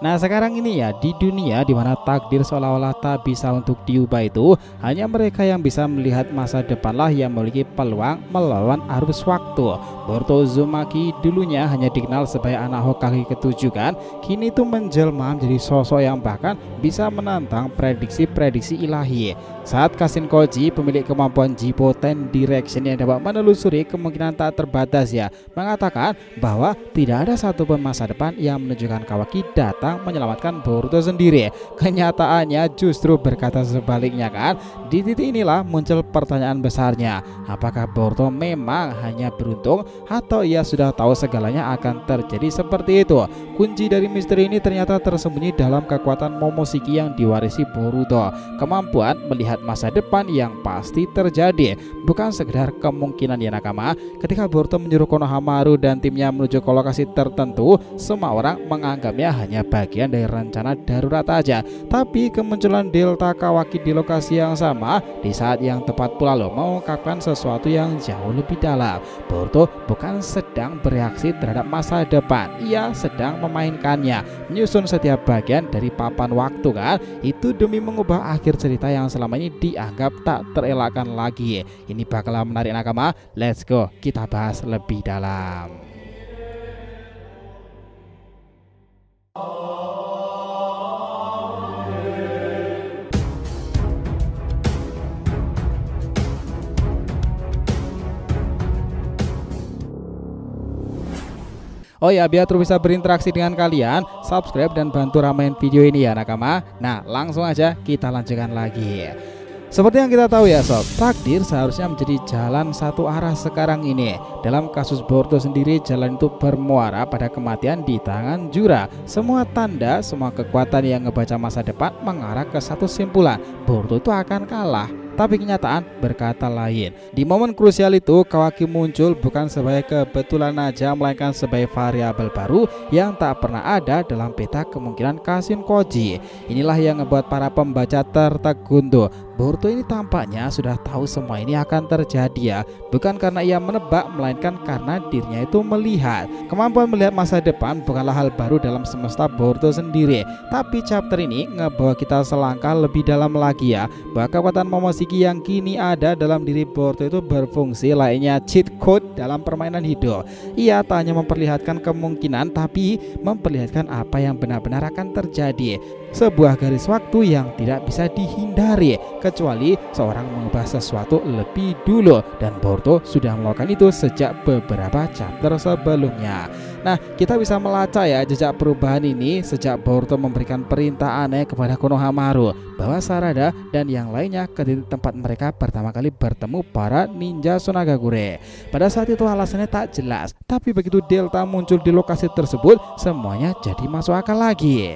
Nah sekarang ini ya di dunia di mana takdir seolah-olah tak bisa untuk diubah itu, hanya mereka yang bisa melihat masa depanlah yang memiliki peluang melawan arus waktu. Boruto Uzumaki dulunya hanya dikenal sebagai anak Hokage ke-7 kan, kini tuh menjelma menjadi sosok yang bahkan bisa menantang prediksi-prediksi ilahi. Saat Kashin Koji, pemilik kemampuan Jipo Ten Direction yang dapat menelusuri kemungkinan tak terbatas ya, mengatakan bahwa tidak ada satupun masa depan yang menunjukkan Kawaki datang menyelamatkan Boruto sendiri. Kenyataannya justru berkata sebaliknya kan. Di titik inilah muncul pertanyaan besarnya, apakah Boruto memang hanya beruntung atau ia sudah tahu segalanya akan terjadi seperti itu? Kunci dari misteri ini ternyata tersembunyi dalam kekuatan Momoshiki yang diwarisi Boruto, kemampuan melihat masa depan yang pasti terjadi, bukan sekedar kemungkinan ya nakama. Ketika Boruto menyuruh Konohamaru dan timnya menuju ke lokasi tertentu, semua orang menganggapnya hanya bagian dari rencana darurat aja. Tapi kemunculan Delta Kawaki di lokasi yang sama di saat yang tepat pula loh mengungkapkan sesuatu yang jauh lebih dalam. Boruto bukan sedang bereaksi terhadap masa depan, ia sedang memainkannya, menyusun setiap bagian dari papan waktu kan. Itu demi mengubah akhir cerita yang selama ini dianggap tak terelakkan lagi. Ini bakalan menarik nakama. Let's go, kita bahas lebih dalam. Oh ya, biar terus bisa berinteraksi dengan kalian, subscribe dan bantu ramein video ini ya nakama. Nah langsung aja kita lanjutkan lagi. Seperti yang kita tahu ya sob, takdir seharusnya menjadi jalan satu arah sekarang ini. Dalam kasus Boruto sendiri, jalan itu bermuara pada kematian di tangan Jura. Semua tanda, semua kekuatan yang ngebaca masa depan mengarah ke satu simpulan, Boruto itu akan kalah. Tapi kenyataan berkata lain. Di momen krusial itu, Kawaki muncul bukan sebagai kebetulan aja, melainkan sebagai variabel baru yang tak pernah ada dalam peta kemungkinan Kashin Koji. Inilah yang membuat para pembaca tertegun. Boruto ini tampaknya sudah tahu semua ini akan terjadi ya, bukan karena ia menebak, melainkan karena dirinya itu melihat. Kemampuan melihat masa depan bukanlah hal baru dalam semesta Boruto sendiri, tapi chapter ini ngebawa kita selangkah lebih dalam lagi ya, bahwa kekuatan Momoshiki yang kini ada dalam diri Boruto itu berfungsi layaknya cheat code dalam permainan hidup. Ia tak hanya memperlihatkan kemungkinan, tapi memperlihatkan apa yang benar-benar akan terjadi. Sebuah garis waktu yang tidak bisa dihindari kecuali seorang mengubah sesuatu lebih dulu, dan Boruto sudah melakukan itu sejak beberapa chapter sebelumnya. Nah, kita bisa melacak ya jejak perubahan ini sejak Boruto memberikan perintah aneh kepada Konohamaru bahwa Sarada dan yang lainnya ke titik tempat mereka pertama kali bertemu para ninja Sonagakure. Pada saat itu alasannya tak jelas, tapi begitu Delta muncul di lokasi tersebut, semuanya jadi masuk akal lagi.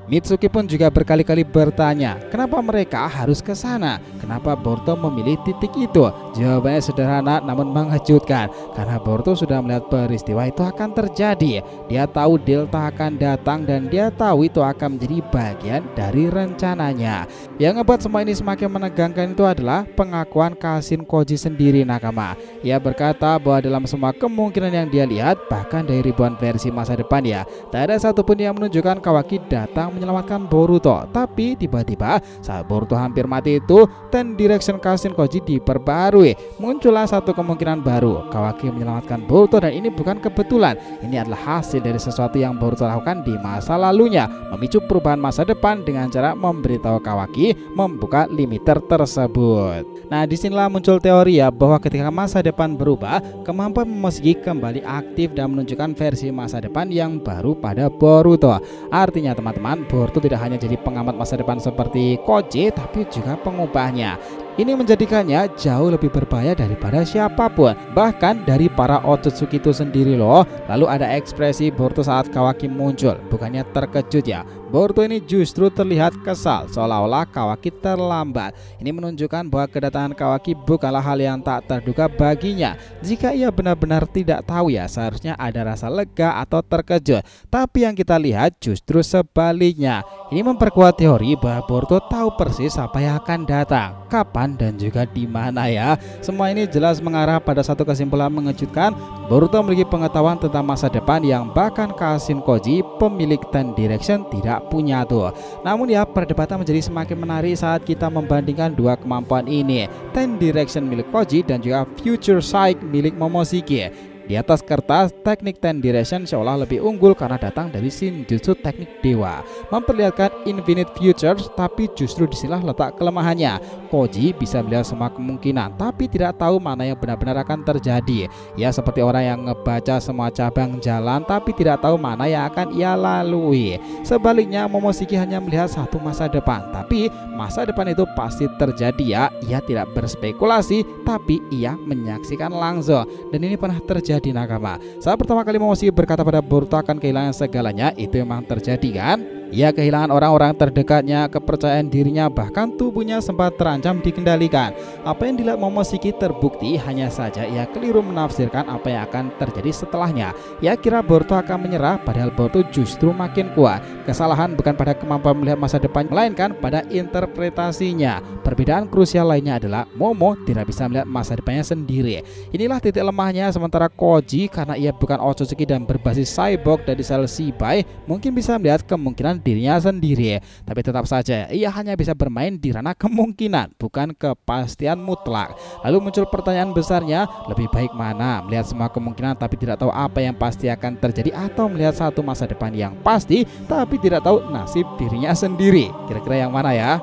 Mitsuki pun juga berkali-kali bertanya, kenapa mereka harus ke sana? Kenapa Boruto memilih titik itu? Jawabannya sederhana namun mengejutkan, karena Boruto sudah melihat peristiwa itu akan terjadi. Dia tahu Delta akan datang dan dia tahu itu akan menjadi bagian dari rencananya. Yang ngebuat semua ini semakin menegangkan itu adalah pengakuan Kashin Koji sendiri nakama. Ia berkata bahwa dalam semua kemungkinan yang dia lihat, bahkan dari ribuan versi masa depan ya, tak ada satupun yang menunjukkan Kawaki datang menyelamatkan Boruto. Tapi tiba-tiba saat Boruto hampir mati itu, Ten Direction Kashin Koji diperbarui. Muncullah satu kemungkinan baru, Kawaki menyelamatkan Boruto, dan ini bukan kebetulan. Ini adalah hasil dari sesuatu yang Boruto lakukan di masa lalunya, memicu perubahan masa depan dengan cara memberitahu Kawaki membuka limiter tersebut. Nah, disinilah muncul teori ya bahwa ketika masa depan berubah, kemampuan Momoshiki kembali aktif dan menunjukkan versi masa depan yang baru pada Boruto. Artinya teman-teman, Boruto tidak hanya jadi pengamat masa depan seperti Koji, tapi juga pengubahnya. Ini menjadikannya jauh lebih berbahaya daripada siapapun, bahkan dari para Otsutsuki itu sendiri loh. Lalu ada ekspresi Boruto saat Kawaki muncul, bukannya terkejut ya. Boruto ini justru terlihat kesal, seolah-olah Kawaki terlambat. Ini menunjukkan bahwa kedatangan Kawaki bukanlah hal yang tak terduga baginya. Jika ia benar-benar tidak tahu ya, seharusnya ada rasa lega atau terkejut. Tapi yang kita lihat justru sebaliknya. Ini memperkuat teori bahwa Boruto tahu persis apa yang akan datang, kapan kapan dan juga di mana ya. Semua ini jelas mengarah pada satu kesimpulan mengejutkan. Boruto memiliki pengetahuan tentang masa depan yang bahkan Kashin Koji, pemilik Ten Direction, tidak punya tuh. Namun ya, perdebatan menjadi semakin menarik saat kita membandingkan dua kemampuan ini, Ten Direction milik Koji dan juga Future Sight milik Momoshiki. Di atas kertas, teknik Ten Direction seolah lebih unggul karena datang dari Shinjutsu teknik dewa, memperlihatkan infinite futures, tapi justru disinilah letak kelemahannya. Koji bisa melihat semua kemungkinan, tapi tidak tahu mana yang benar-benar akan terjadi. Ya, seperti orang yang ngebaca semua cabang jalan, tapi tidak tahu mana yang akan ia lalui. Sebaliknya, Momoshiki hanya melihat satu masa depan, tapi masa depan itu pasti terjadi ya. Ia tidak berspekulasi, tapi ia menyaksikan langsung. Dan ini pernah terjadi di nakama. Saat pertama kali Momoshiki berkata pada Boruto akan kehilangan segalanya, itu memang terjadi kan? Ia kehilangan orang-orang terdekatnya, kepercayaan dirinya, bahkan tubuhnya sempat terancam dikendalikan. Apa yang dilihat Momoshiki terbukti, hanya saja ia keliru menafsirkan apa yang akan terjadi setelahnya. Ia kira Boruto akan menyerah, padahal Boruto justru makin kuat. Kesalahan bukan pada kemampuan melihat masa depan, melainkan pada interpretasinya. Perbedaan krusial lainnya adalah Momo tidak bisa melihat masa depannya sendiri. Inilah titik lemahnya, sementara Koji karena ia bukan Otsutsuki dan berbasis cyborg dari sel Shibai, mungkin bisa melihat kemungkinan dirinya sendiri, tapi tetap saja ia hanya bisa bermain di ranah kemungkinan, bukan kepastian mutlak. Lalu muncul pertanyaan besarnya, lebih baik mana? Melihat semua kemungkinan tapi tidak tahu apa yang pasti akan terjadi, atau melihat satu masa depan yang pasti tapi tidak tahu nasib dirinya sendiri? Kira-kira yang mana ya?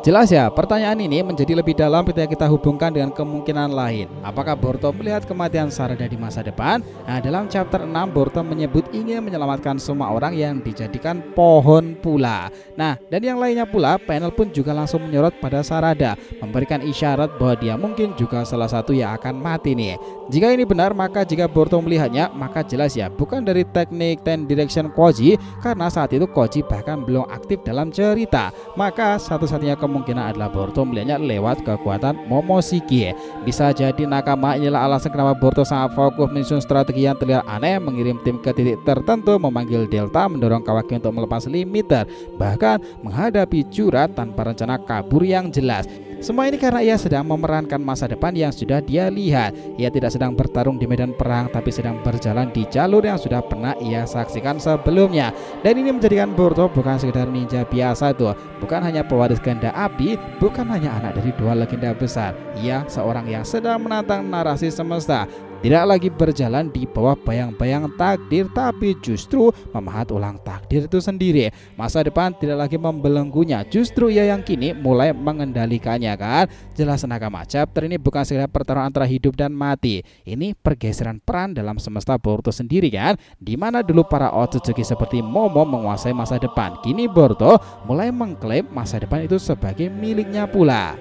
Jelas ya, pertanyaan ini menjadi lebih dalam ketika kita hubungkan dengan kemungkinan lain. Apakah Boruto melihat kematian Sarada di masa depan? Nah, dalam chapter 6 Boruto menyebut ingin menyelamatkan semua orang yang dijadikan pohon pula. Nah, dan yang lainnya pula, panel pun juga langsung menyorot pada Sarada, memberikan isyarat bahwa dia mungkin juga salah satu yang akan mati nih. Jika ini benar, maka jika Boruto melihatnya, maka jelas ya bukan dari teknik Ten Direction Koji, karena saat itu Koji bahkan belum aktif dalam cerita. Maka satu-satunya kemungkinan adalah Boruto melihatnya lewat kekuatan Momoshiki. Bisa jadi nakama inilah alasan kenapa Boruto sangat fokus menyusun strategi yang terlihat aneh, mengirim tim ke titik tertentu, memanggil Delta, mendorong Kawaki untuk melepas limiter, bahkan menghadapi Jurat tanpa rencana kabur yang jelas. Semua ini karena ia sedang memerankan masa depan yang sudah dia lihat. Ia tidak sedang bertarung di medan perang, tapi sedang berjalan di jalur yang sudah pernah ia saksikan sebelumnya. Dan ini menjadikan Boruto bukan sekedar ninja biasa tuh, bukan hanya pewaris ganda api, bukan hanya anak dari dua legenda besar. Ia seorang yang sedang menantang narasi semesta, tidak lagi berjalan di bawah bayang-bayang takdir, tapi justru memahat ulang takdir itu sendiri. Masa depan tidak lagi membelenggunya, justru ia yang kini mulai mengendalikannya kan. Jelas nakama, chapter ini bukan sekedar pertarungan antara hidup dan mati. Ini pergeseran peran dalam semesta Boruto sendiri kan, dimana dulu para Otsutsuki seperti Momo menguasai masa depan, kini Boruto mulai mengklaim masa depan itu sebagai miliknya pula.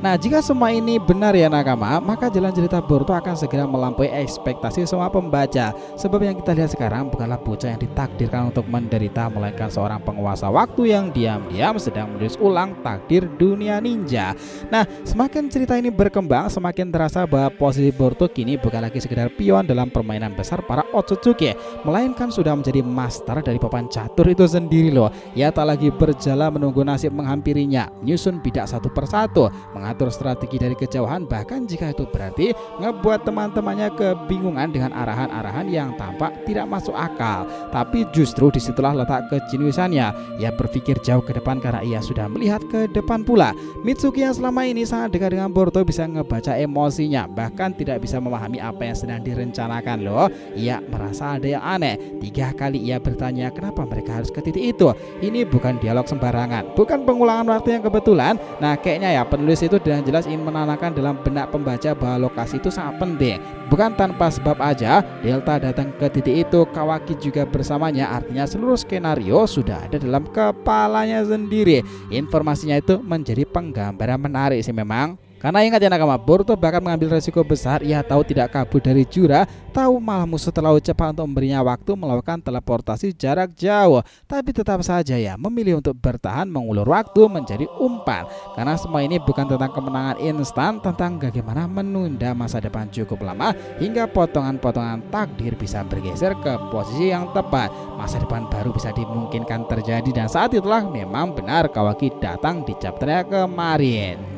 Nah, jika semua ini benar ya nakama, maka jalan cerita Boruto akan segera melampaui ekspektasi semua pembaca. Sebab yang kita lihat sekarang bukanlah bocah yang ditakdirkan untuk menderita, melainkan seorang penguasa waktu yang diam-diam sedang menulis ulang takdir dunia ninja. Nah, semakin cerita ini berkembang, semakin terasa bahwa posisi Boruto kini bukan lagi sekedar pion dalam permainan besar para Otsutsuki, melainkan sudah menjadi master dari papan catur itu sendiri loh. Ia tak lagi berjalan menunggu nasib menghampirinya, nyusun bidak satu persatu, mengatur strategi dari kejauhan, bahkan jika itu berarti ngebuat teman-temannya kebingungan dengan arahan-arahan yang tampak tidak masuk akal. Tapi justru disitulah letak kejeniusannya. Ia berpikir jauh ke depan karena ia sudah melihat ke depan pula. Mitsuki yang selama ini sangat dekat dengan Boruto bisa ngebaca emosinya, bahkan tidak bisa memahami apa yang sedang direncanakan loh. Ia merasa ada yang aneh. 3 kali ia bertanya kenapa mereka harus ke titik itu. Ini bukan dialog sembarangan, bukan pengulangan waktu yang kebetulan. Nah, kayaknya ya penulis itu dengan jelas ingin menanamkan dalam benak pembaca bahwa lokasi itu sangat penting. Bukan tanpa sebab aja Delta datang ke titik itu, Kawaki juga bersamanya, artinya seluruh skenario sudah ada dalam kepalanya sendiri. Informasinya itu menjadi penggambaran menarik sih memang. Karena ingat ya nakama, Boruto bahkan mengambil resiko besar. Ia tahu tidak kabur dari Jura, tahu malah musuh terlalu cepat untuk memberinya waktu melakukan teleportasi jarak jauh, tapi tetap saja ya memilih untuk bertahan mengulur waktu menjadi umpan. Karena semua ini bukan tentang kemenangan instan, tentang bagaimana menunda masa depan cukup lama hingga potongan-potongan takdir bisa bergeser ke posisi yang tepat. Masa depan baru bisa dimungkinkan terjadi, dan saat itulah memang benar Kawaki datang di chapternya kemarin.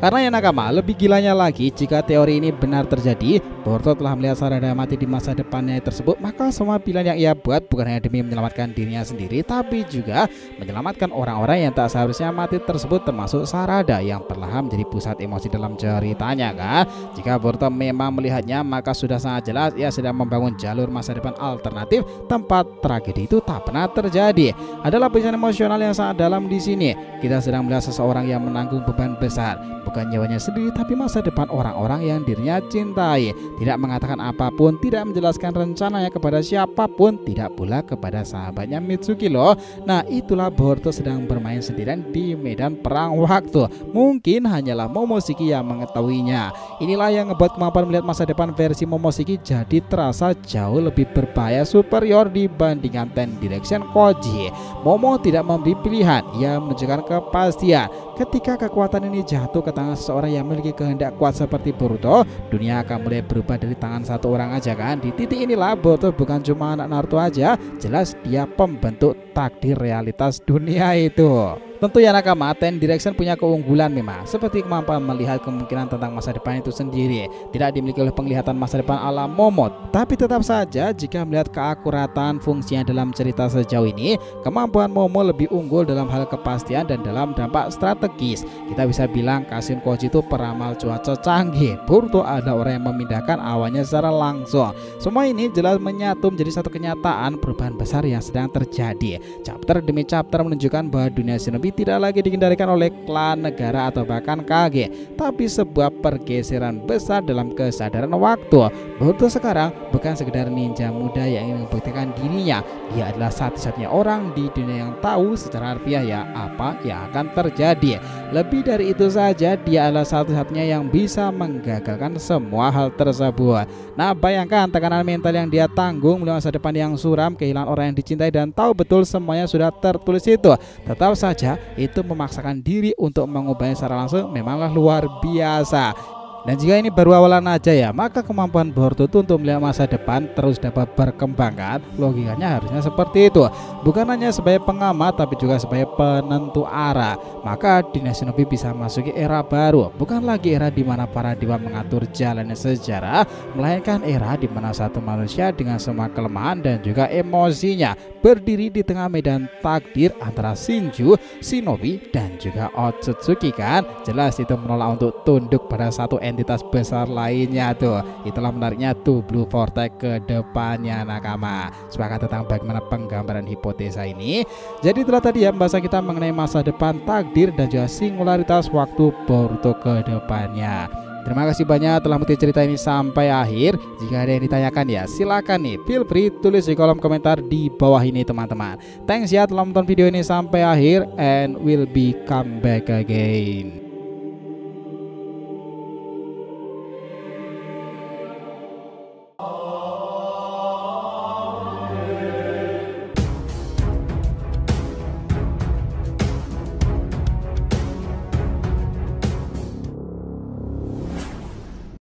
Karena ya nakama, lebih gilanya lagi, jika teori ini benar terjadi, Boruto telah melihat Sarada mati di masa depannya tersebut, maka semua pilihan yang ia buat bukan hanya demi menyelamatkan dirinya sendiri, tapi juga menyelamatkan orang-orang yang tak seharusnya mati tersebut, termasuk Sarada yang perlahan menjadi pusat emosi dalam ceritanya kan. Jika Boruto memang melihatnya, maka sudah sangat jelas ia sedang membangun jalur masa depan alternatif tempat tragedi itu tak pernah terjadi. Adalah pesan emosional yang sangat dalam di sini. Kita sedang melihat seseorang yang menanggung beban besar, bukan nyawanya sendiri tapi masa depan orang-orang yang dirinya cintai. Tidak mengatakan apapun, tidak menjelaskan rencananya kepada siapapun, tidak pula kepada sahabatnya Mitsuki loh. Nah, itulah Boruto sedang bermain sendirian di medan perang waktu. Mungkin hanyalah Momoshiki yang mengetahuinya. Inilah yang membuat kemampuan melihat masa depan versi Momoshiki jadi terasa jauh lebih berbahaya, superior dibandingkan Ten Direction Koji. Momo tidak memberi pilihan, ia menunjukkan kepastian. Ketika kekuatan ini jatuh ke tangan seseorang yang memiliki kehendak kuat seperti Boruto, dunia akan mulai berubah dari tangan satu orang aja kan. Di titik inilah Boruto bukan cuma anak Naruto aja, jelas dia pembentuk takdir realitas dunia itu. Tentu ya nakama, Ten Direction punya keunggulan memang, seperti kemampuan melihat kemungkinan tentang masa depan itu sendiri. Tidak dimiliki oleh penglihatan masa depan ala Momot, tapi tetap saja jika melihat keakuratan fungsinya dalam cerita sejauh ini, kemampuan Momo lebih unggul dalam hal kepastian dan dalam dampak strategis. Kita bisa bilang Kashin Koji itu peramal cuaca canggih, Boruto ada orang yang memindahkan awannya secara langsung. Semua ini jelas menyatu menjadi satu kenyataan perubahan besar yang sedang terjadi. Chapter demi chapter menunjukkan bahwa dunia shinobi tidak lagi dikendalikan oleh klan, negara, atau bahkan Kage, tapi sebuah pergeseran besar dalam kesadaran waktu. Boruto sekarang bukan sekedar ninja muda yang ingin membuktikan dirinya, dia adalah satu-satunya orang di dunia yang tahu secara harfiah ya apa yang akan terjadi. Lebih dari itu saja, dia adalah satu-satunya yang bisa menggagalkan semua hal tersebut. Nah, bayangkan tekanan mental yang dia tanggung melihat masa depan yang suram, kehilangan orang yang dicintai, dan tahu betul semuanya sudah tertulis itu. Tetap saja itu memaksakan diri untuk mengubahnya secara langsung memanglah luar biasa. Dan jika ini baru awalan aja ya, maka kemampuan Boruto itu untuk melihat masa depan terus dapat berkembang kan. Logikanya harusnya seperti itu. Bukan hanya sebagai pengamat tapi juga sebagai penentu arah. Maka dunia shinobi bisa masuki era baru. Bukan lagi era di mana para dewa mengatur jalannya sejarah, melainkan era di mana satu manusia dengan semua kelemahan dan juga emosinya berdiri di tengah medan takdir antara Shinju, shinobi, dan juga Otsutsuki kan. Jelas itu menolak untuk tunduk pada satu entitas besar lainnya tuh. Itulah menariknya tuh Blue Vortex ke depannya nakama. Sepakat tentang bagaimana penggambaran hipotesa ini. Jadi itulah tadi ya pembahasan kita mengenai masa depan, takdir, dan juga singularitas waktu Boruto ke depannya. Terima kasih banyak telah mengikuti cerita ini sampai akhir. Jika ada yang ditanyakan ya silakan nih, feel free tulis di kolom komentar di bawah ini teman-teman. Thanks ya telah menonton video ini sampai akhir, and will be come back again.